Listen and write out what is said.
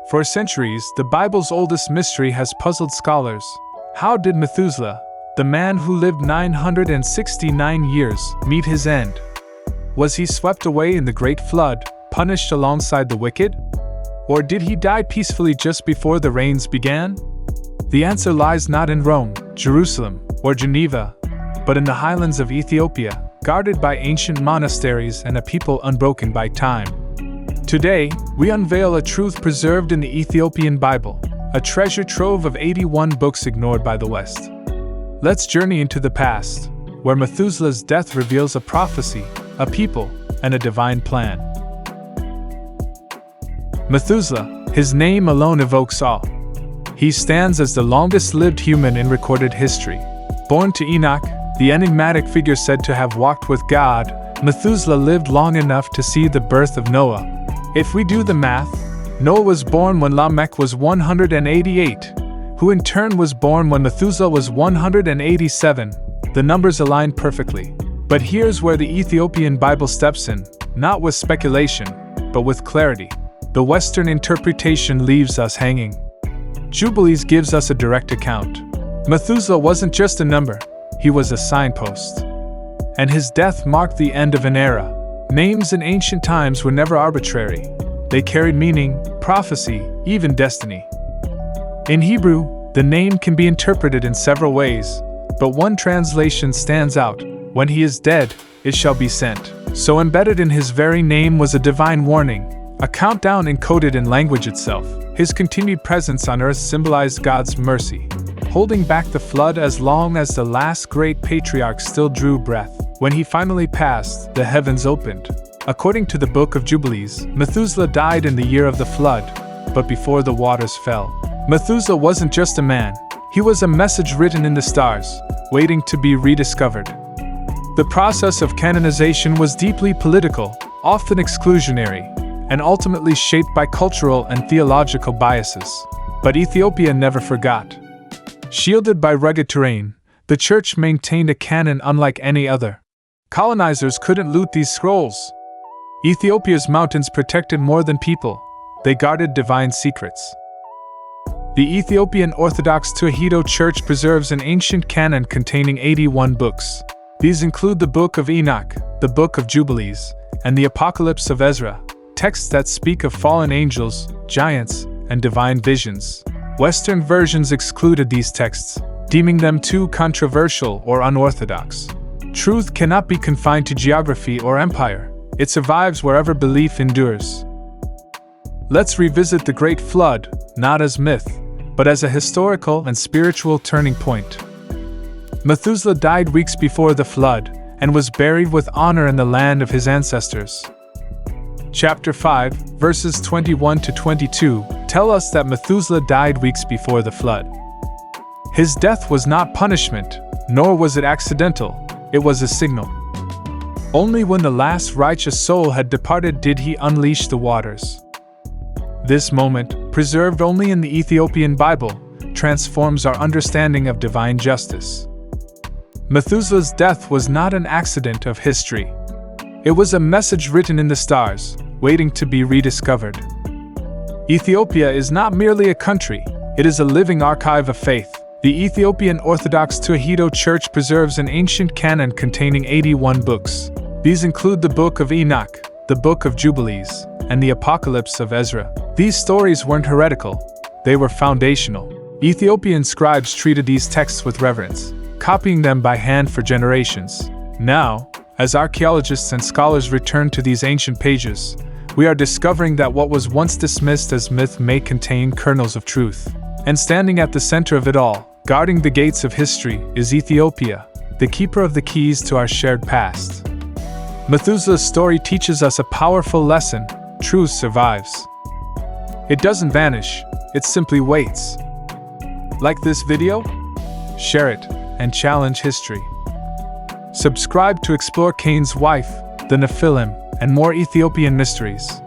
For centuries, the Bible's oldest mystery has puzzled scholars. How did Methuselah, the man who lived 969 years, meet his end? Was he swept away in the Great Flood, punished alongside the wicked? Or did he die peacefully just before the rains began? The answer lies not in Rome, Jerusalem, or Geneva, but in the highlands of Ethiopia, guarded by ancient monasteries and a people unbroken by time. Today, we unveil a truth preserved in the Ethiopian Bible, a treasure trove of 81 books ignored by the West. Let's journey into the past, where Methuselah's death reveals a prophecy, a people, and a divine plan. Methuselah, his name alone evokes awe. He stands as the longest-lived human in recorded history. Born to Enoch, the enigmatic figure said to have walked with God, Methuselah lived long enough to see the birth of Noah. If we do the math, Noah was born when Lamech was 188, who in turn was born when Methuselah was 187. The numbers align perfectly. But here's where the Ethiopian Bible steps in, not with speculation, but with clarity. The Western interpretation leaves us hanging. Jubilees gives us a direct account. Methuselah wasn't just a number, he was a signpost. And his death marked the end of an era. Names in ancient times were never arbitrary. They carried meaning, prophecy, even destiny. In Hebrew, the name can be interpreted in several ways, but one translation stands out: when he is dead, it shall be sent. So embedded in his very name was a divine warning, a countdown encoded in language itself. His continued presence on earth symbolized God's mercy, holding back the flood as long as the last great patriarch still drew breath. When he finally passed, the heavens opened. According to the Book of Jubilees, Methuselah died in the year of the flood, but before the waters fell. Methuselah wasn't just a man, he was a message written in the stars, waiting to be rediscovered. The process of canonization was deeply political, often exclusionary, and ultimately shaped by cultural and theological biases. But Ethiopia never forgot. Shielded by rugged terrain, the church maintained a canon unlike any other. Colonizers couldn't loot these scrolls. Ethiopia's mountains protected more than people. They guarded divine secrets. The Ethiopian Orthodox Tewahedo Church preserves an ancient canon containing 81 books. These include the Book of Enoch, the Book of Jubilees, and the Apocalypse of Ezra, texts that speak of fallen angels, giants, and divine visions. Western versions excluded these texts, deeming them too controversial or unorthodox. Truth cannot be confined to geography or empire. It survives wherever belief endures. Let's revisit the Great Flood, not as myth, but as a historical and spiritual turning point. Methuselah died weeks before the flood, and was buried with honor in the land of his ancestors. Chapter 5, verses 21 to 22, tell us that Methuselah died weeks before the flood. His death was not punishment, nor was it accidental. It was a signal. Only when the last righteous soul had departed did he unleash the waters. This moment, preserved only in the Ethiopian Bible, transforms our understanding of divine justice. Methuselah's death was not an accident of history. It was a message written in the stars, waiting to be rediscovered. Ethiopia is not merely a country, it is a living archive of faith. The Ethiopian Orthodox Tewahedo Church preserves an ancient canon containing 81 books. These include the Book of Enoch, the Book of Jubilees, and the Apocalypse of Ezra. These stories weren't heretical, they were foundational. Ethiopian scribes treated these texts with reverence, copying them by hand for generations. Now, as archaeologists and scholars return to these ancient pages, we are discovering that what was once dismissed as myth may contain kernels of truth. And standing at the center of it all, guarding the gates of history, is Ethiopia, the keeper of the keys to our shared past. Methuselah's story teaches us a powerful lesson: truth survives. It doesn't vanish, it simply waits. Like this video? Share it, and challenge history. Subscribe to explore Cain's wife, the Nephilim, and more Ethiopian mysteries.